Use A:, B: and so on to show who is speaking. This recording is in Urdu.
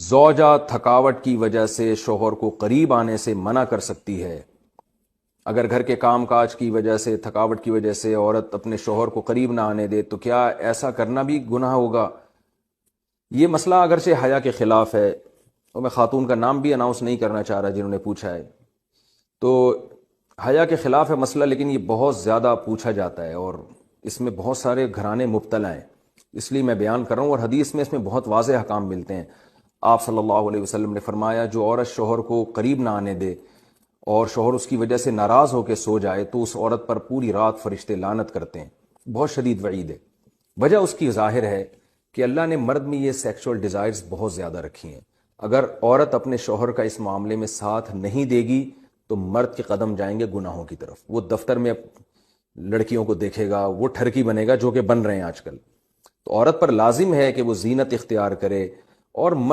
A: زوجہ تھکاوٹ کی وجہ سے شوہر کو قریب آنے سے منع کر سکتی ہے۔ اگر گھر کے کام کاج کی وجہ سے، تھکاوٹ کی وجہ سے عورت اپنے شوہر کو قریب نہ آنے دے تو کیا ایسا کرنا بھی گناہ ہوگا؟ یہ مسئلہ اگرچہ حیا کے خلاف ہے، اور میں خاتون کا نام بھی اناؤنس نہیں کرنا چاہ رہا جنہوں نے پوچھا ہے، تو حیا کے خلاف ہے مسئلہ، لیکن یہ بہت زیادہ پوچھا جاتا ہے اور اس میں بہت سارے گھرانے مبتلا ہیں، اس لیے میں بیان کر رہا ہوں۔ اور حدیث میں اس میں بہت واضح احکام ملتے ہیں۔ آپ صلی اللہ علیہ وسلم نے فرمایا جو عورت شوہر کو قریب نہ آنے دے اور شوہر اس کی وجہ سے ناراض ہو کے سو جائے تو اس عورت پر پوری رات فرشتے لعنت کرتے ہیں۔ بہت شدید وعید ہے۔ وجہ اس کی ظاہر ہے کہ اللہ نے مرد میں یہ سیکشول ڈیزائرز بہت زیادہ رکھی ہیں۔ اگر عورت اپنے شوہر کا اس معاملے میں ساتھ نہیں دے گی تو مرد کے قدم جائیں گے گناہوں کی طرف۔ وہ دفتر میں لڑکیوں کو دیکھے گا، وہ ٹھرکی بنے گا، جو کہ بن رہے ہیں آج کل۔ تو عورت پر لازم ہے کہ وہ زینت اختیار کرے، اور مرد